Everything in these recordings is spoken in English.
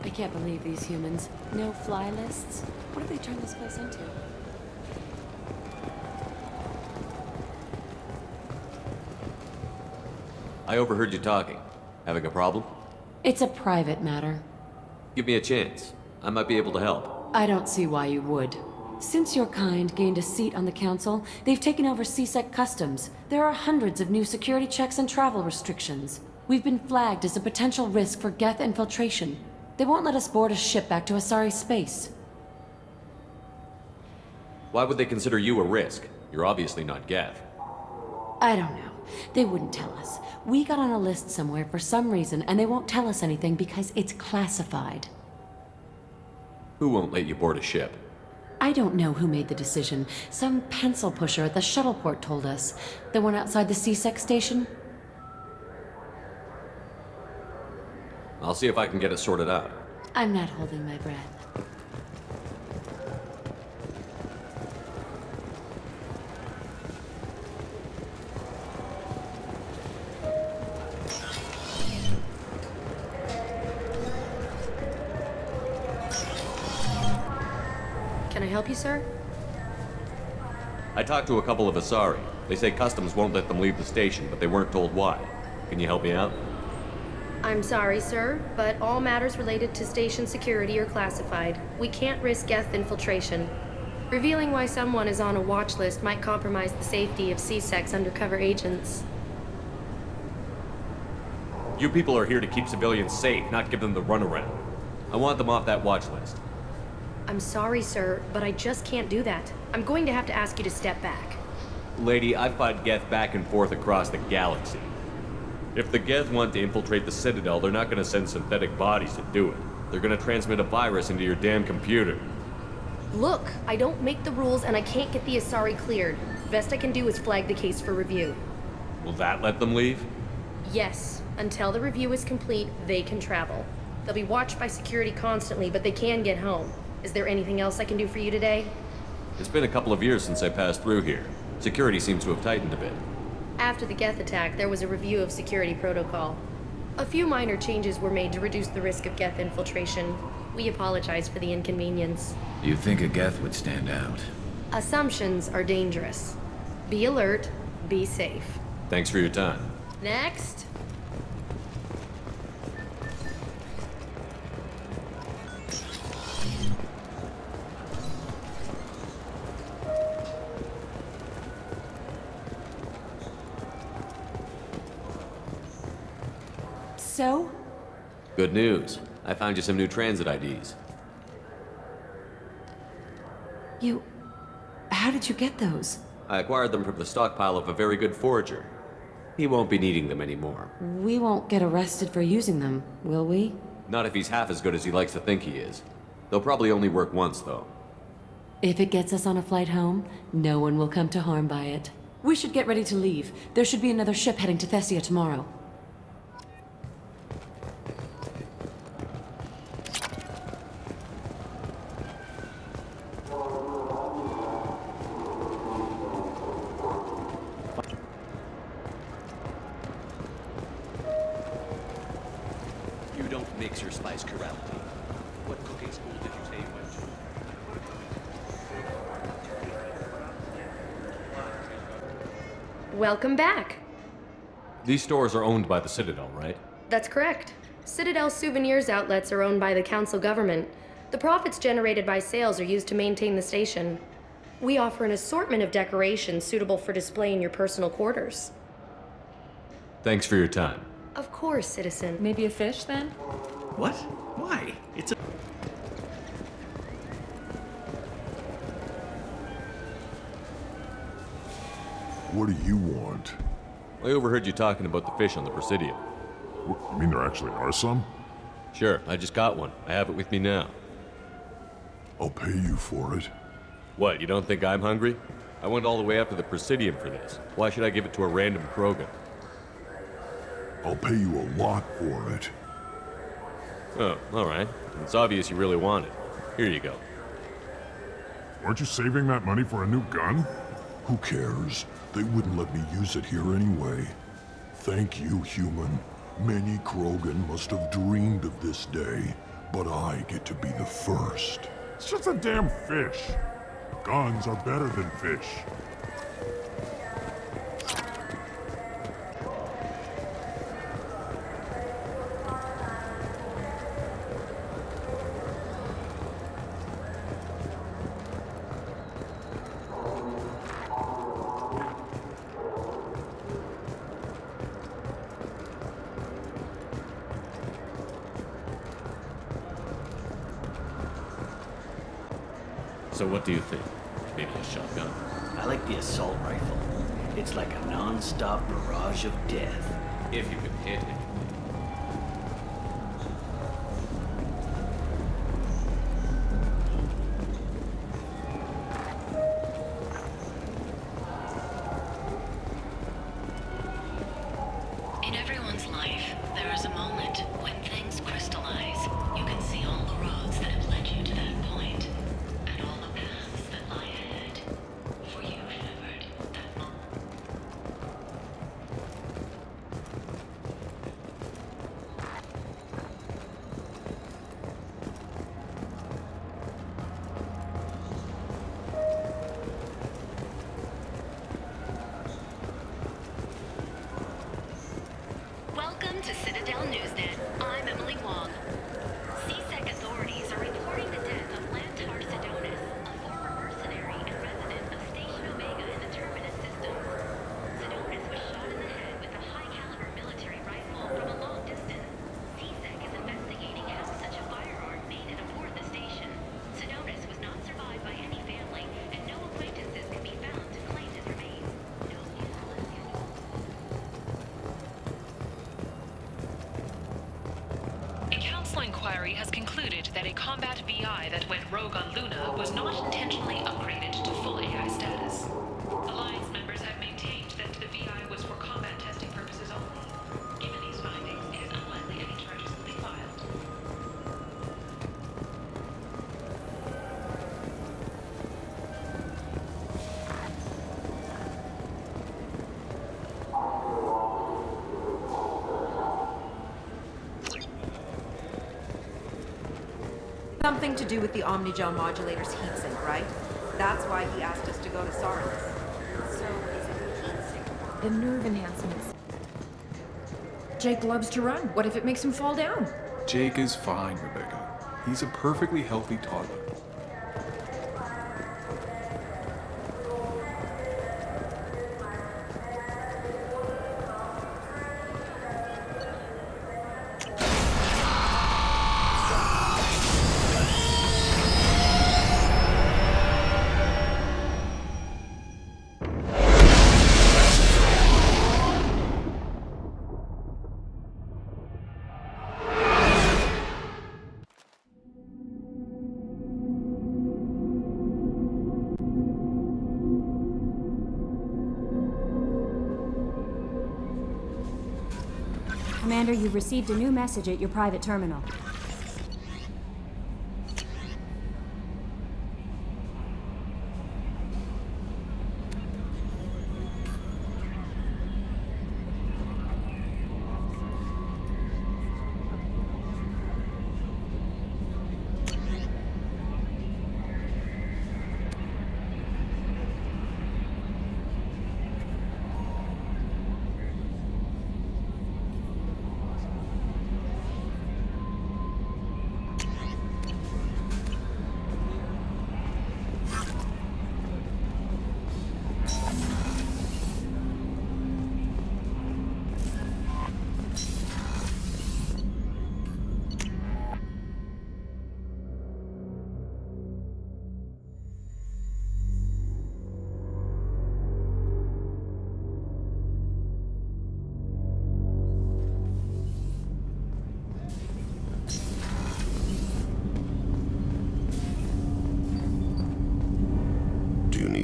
I can't believe these humans. No fly lists? What have they turned this place into? I overheard you talking. Having a problem? It's a private matter. Give me a chance. I might be able to help. I don't see why you would. Since your kind gained a seat on the council, they've taken over CSEC customs. There are hundreds of new security checks and travel restrictions. We've been flagged as a potential risk for Geth infiltration. They won't let us board a ship back to Asari space. Why would they consider you a risk? You're obviously not Geth. I don't know. They wouldn't tell us. We got on a list somewhere for some reason, and they won't tell us anything because it's classified. Who won't let you board a ship? I don't know who made the decision. Some pencil pusher at the shuttle port told us. The one outside the CSEC station? I'll see if I can get it sorted out. I'm not holding my breath. Can I help you, sir? I talked to a couple of Asari. They say customs won't let them leave the station, but they weren't told why. Can you help me out? I'm sorry, sir, but all matters related to station security are classified. We can't risk Geth infiltration. Revealing why someone is on a watch list might compromise the safety of CSEC's undercover agents. You people are here to keep civilians safe, not give them the runaround. I want them off that watch list. I'm sorry, sir, but I just can't do that. I'm going to have to ask you to step back. Lady, I've fought Geth back and forth across the galaxy. If the Geth want to infiltrate the Citadel, they're not going to send synthetic bodies to do it. They're going to transmit a virus into your damn computer. Look, I don't make the rules and I can't get the Asari cleared. Best I can do is flag the case for review. Will that let them leave? Yes, until the review is complete, they can travel. They'll be watched by security constantly, but they can get home. Is there anything else I can do for you today? It's been a couple of years since I passed through here. Security seems to have tightened a bit. After the Geth attack, there was a review of security protocol. A few minor changes were made to reduce the risk of Geth infiltration. We apologize for the inconvenience. You'd think a Geth would stand out. Assumptions are dangerous. Be alert, be safe. Thanks for your time. Next. So? Good news. I found you some new transit IDs. How did you get those? I acquired them from the stockpile of a very good forager. He won't be needing them anymore. We won't get arrested for using them, will we? Not if he's half as good as he likes to think he is. They'll probably only work once, though. If it gets us on a flight home, no one will come to harm by it. We should get ready to leave. There should be another ship heading to Thessia tomorrow. You don't mix your spice correctly. What cooking school did you say you went to? Welcome back. These stores are owned by the Citadel, right? That's correct. Citadel souvenirs outlets are owned by the council government. The profits generated by sales are used to maintain the station. We offer an assortment of decorations suitable for display in your personal quarters. Thanks for your time. Of course, citizen. Maybe a fish, then? What? Why? It's a... What do you want? I overheard you talking about the fish on the Presidio. You mean there actually are some? Sure, I just got one. I have it with me now. I'll pay you for it. What, you don't think I'm hungry? I went all the way up to the Presidium for this. Why should I give it to a random Krogan? I'll pay you a lot for it. Oh, alright. It's obvious you really want it. Here you go. Aren't you saving that money for a new gun? Who cares? They wouldn't let me use it here anyway. Thank you, human. Many Krogan must have dreamed of this day, but I get to be the first. It's just a damn fish. Guns are better than fish. So what do you think? Maybe a shotgun? I like the assault rifle. It's like a non-stop barrage of death. If you can hit it. In everyone's life, there is a moment when things crystallize. You can see all the roads that have led you to that point, and all the paths that lie ahead. For you, Shepard, that moment. Welcome to Citadel Newsnet. I'm Emily Wong. CSEC authorities are reporting the death of Lantar Sidonis, a former mercenary and resident of Station Omega in the Terminus system. Sidonis was shot in the head with a high-caliber military rifle from a long distance. CSEC is investigating how such a firearm made it aboard the station. Sidonis was not survived by any family, and no acquaintances can be found to claim his remains. No funeral is scheduled. A council inquiry has concluded that a combat VI that went rogue on Luna was not intentionally upgraded to full AI status. Alliance members have maintained that the VI was for combat testing purposes only. Given these findings, it is unlikely any charges will be filed. Something to do with the Omnigel modulator's heatsink, right? That's why he asked us to go to Sarlis. So, is it heatsink? The nerve enhancements. Jake loves to run. What if it makes him fall down? Jake is fine, Rebecca. He's a perfectly healthy toddler. Commander, you've received a new message at your private terminal.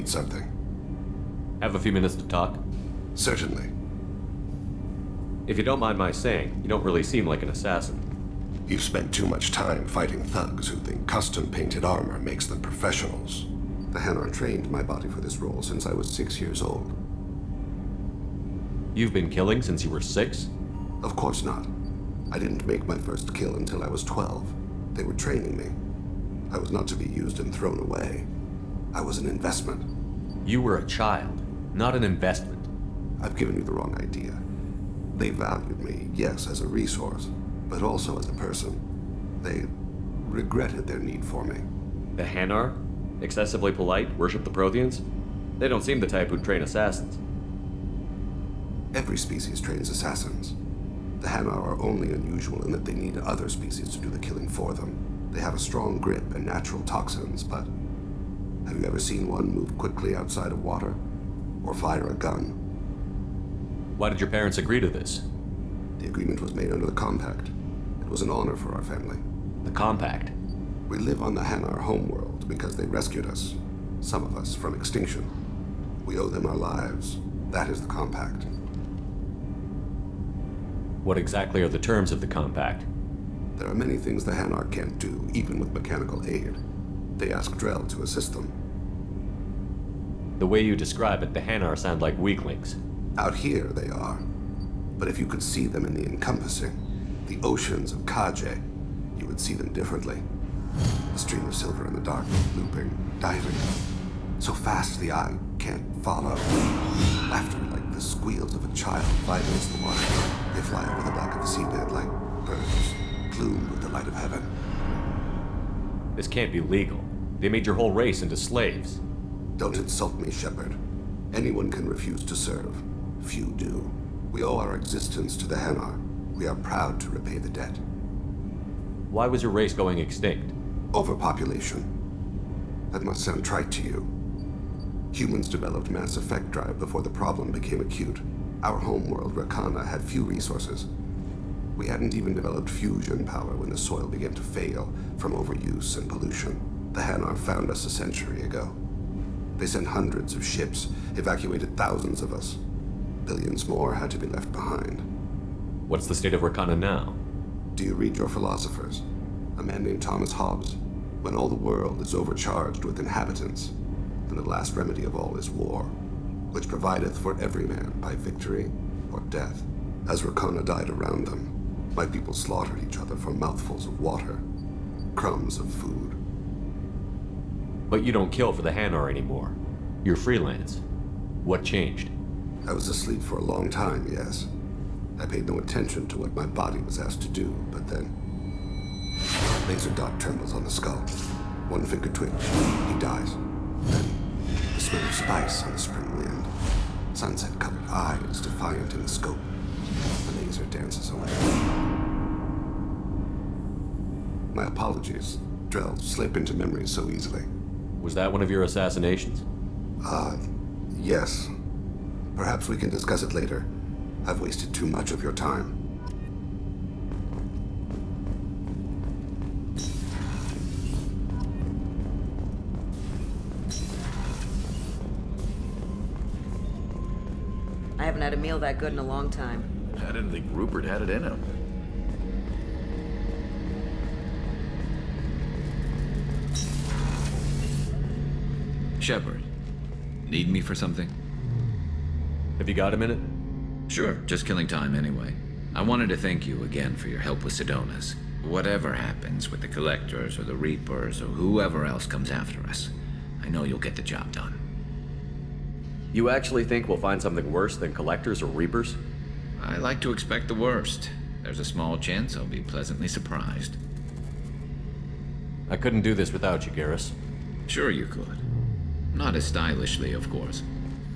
need something. Have a few minutes to talk? Certainly. If you don't mind my saying, you don't really seem like an assassin. You've spent too much time fighting thugs who think custom-painted armor makes them professionals. The Hanar trained my body for this role since I was 6 years old. You've been killing since you were 6? Of course not. I didn't make my first kill until I was 12. They were training me. I was not to be used and thrown away. I was an investment. You were a child, not an investment. I've given you the wrong idea. They valued me, yes, as a resource, but also as a person. They regretted their need for me. The Hanar? Excessively polite, worship the Protheans? They don't seem the type who'd train assassins. Every species trains assassins. The Hanar are only unusual in that they need other species to do the killing for them. They have a strong grip and natural toxins, but have you ever seen one move quickly outside of water? Or fire a gun? Why did your parents agree to this? The agreement was made under the Compact. It was an honor for our family. The Compact? We live on the Hanar homeworld because they rescued us. Some of us from extinction. We owe them our lives. That is the Compact. What exactly are the terms of the Compact? There are many things the Hanar can't do, even with mechanical aid. They ask Drell to assist them. The way you describe it, the Hanar sound like weaklings. Out here, they are. But if you could see them in the encompassing, the oceans of Kaje, you would see them differently. A stream of silver in the dark, looping, diving. So fast the eye can't follow. Laughter like the squeals of a child vibrates the water. They fly over the back of the seabed like birds, plumed with the light of heaven. This can't be legal. They made your whole race into slaves. Don't insult me, Shepard. Anyone can refuse to serve. Few do. We owe our existence to the Hanar. We are proud to repay the debt. Why was your race going extinct? Overpopulation. That must sound trite to you. Humans developed mass effect drive before the problem became acute. Our homeworld, Rakana, had few resources. We hadn't even developed fusion power when the soil began to fail from overuse and pollution. The Hanar found us a century ago. They sent hundreds of ships, evacuated thousands of us. Billions more had to be left behind. What's the state of Rakana now? Do you read your philosophers? A man named Thomas Hobbes? When all the world is overcharged with inhabitants, then the last remedy of all is war, which provideth for every man by victory or death. As Rakana died around them, my people slaughtered each other for mouthfuls of water, crumbs of food. But you don't kill for the Hanar anymore. You're freelance. What changed? I was asleep for a long time, yes. I paid no attention to what my body was asked to do, but then... Laser dot trembles on the skull. One finger twitch. He dies. Then, the smell of spice on the spring wind. Sunset-colored eyes defiant in the scope. The laser dances away. My apologies. Drell slip into memory so easily. Was that one of your assassinations? Yes. Perhaps we can discuss it later. I've wasted too much of your time. I haven't had a meal that good in a long time. I didn't think Rupert had it in him. Shepard, need me for something? Have you got a minute? Sure, just killing time anyway. I wanted to thank you again for your help with Sidonis. Whatever happens with the Collectors or the Reapers or whoever else comes after us, I know you'll get the job done. You actually think we'll find something worse than Collectors or Reapers? I like to expect the worst. There's a small chance I'll be pleasantly surprised. I couldn't do this without you, Garrus. Sure you could. Not as stylishly, of course.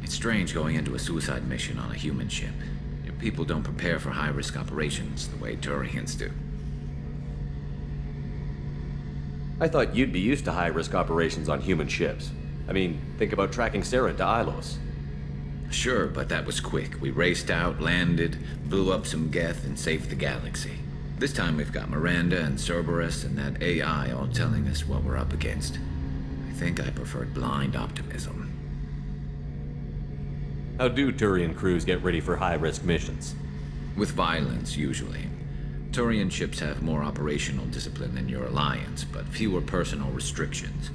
It's strange going into a suicide mission on a human ship. Your people don't prepare for high-risk operations the way Turians do. I thought you'd be used to high-risk operations on human ships. I mean, think about tracking Saren to Ilos. Sure, but that was quick. We raced out, landed, blew up some Geth, and saved the galaxy. This time we've got Miranda and Cerberus and that AI all telling us what we're up against. I think I preferred blind optimism. How do Turian crews get ready for high-risk missions? With violence, usually. Turian ships have more operational discipline than your alliance, but fewer personal restrictions.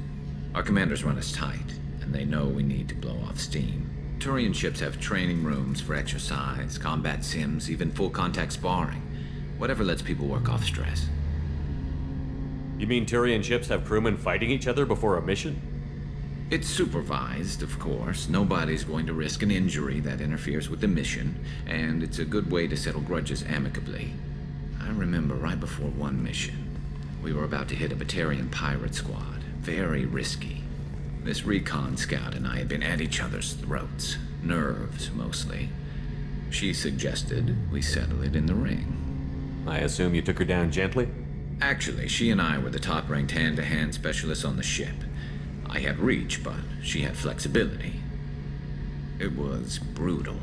Our commanders run us tight, and they know we need to blow off steam. Turian ships have training rooms for exercise, combat sims, even full-contact sparring. Whatever lets people work off stress. You mean Turian ships have crewmen fighting each other before a mission? It's supervised, of course. Nobody's going to risk an injury that interferes with the mission, and it's a good way to settle grudges amicably. I remember right before one mission, we were about to hit a Batarian pirate squad. Very risky. This recon scout and I had been at each other's throats. Nerves, mostly. She suggested we settle it in the ring. I assume you took her down gently? Actually, she and I were the top-ranked hand-to-hand specialists on the ship. I had reach, but she had flexibility. It was brutal.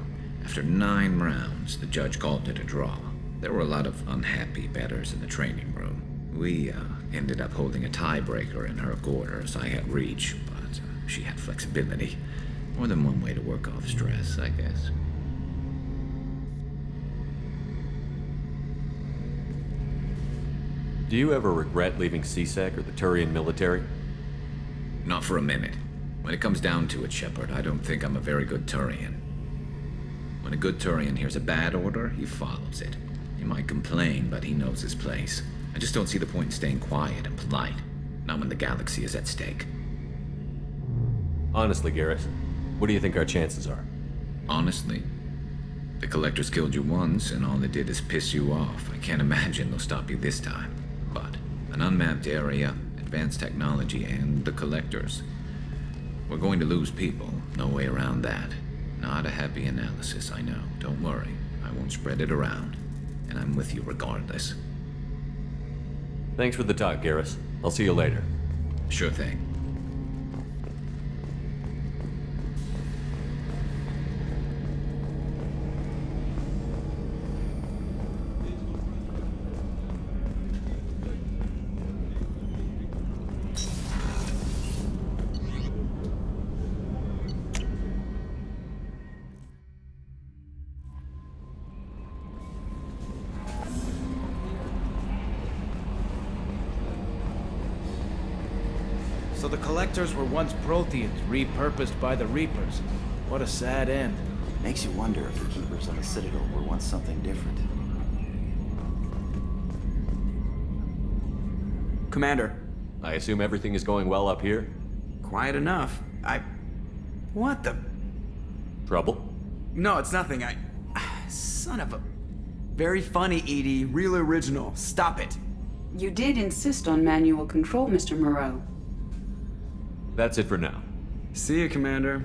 After 9 rounds, the judge called it a draw. There were a lot of unhappy bettors in the training room. We ended up holding a tiebreaker in her quarters. I had reach, but she had flexibility. More than one way to work off stress, I guess. Do you ever regret leaving CSEC or the Turian military? Not for a minute. When it comes down to it, Shepard, I don't think I'm a very good Turian. When a good Turian hears a bad order, he follows it. He might complain, but he knows his place. I just don't see the point in staying quiet and polite. Not when the galaxy is at stake. Honestly, Garrett, what do you think our chances are? Honestly? The Collectors killed you once, and all they did is piss you off. I can't imagine they'll stop you this time. But an unmapped area, advanced technology, and the Collectors. We're going to lose people. No way around that. Not a happy analysis, I know. Don't worry. I won't spread it around. And I'm with you regardless. Thanks for the talk, Garrus. I'll see you later. Sure thing. So the Collectors were once Protheans, repurposed by the Reapers. What a sad end. Makes you wonder if the Keepers on the Citadel were once something different. Commander. I assume everything is going well up here? Quiet enough. What the... Trouble? No, it's nothing. Son of a... Very funny, Edie. Real original. Stop it. You did insist on manual control, Mr. Moreau. That's it for now. See you, Commander.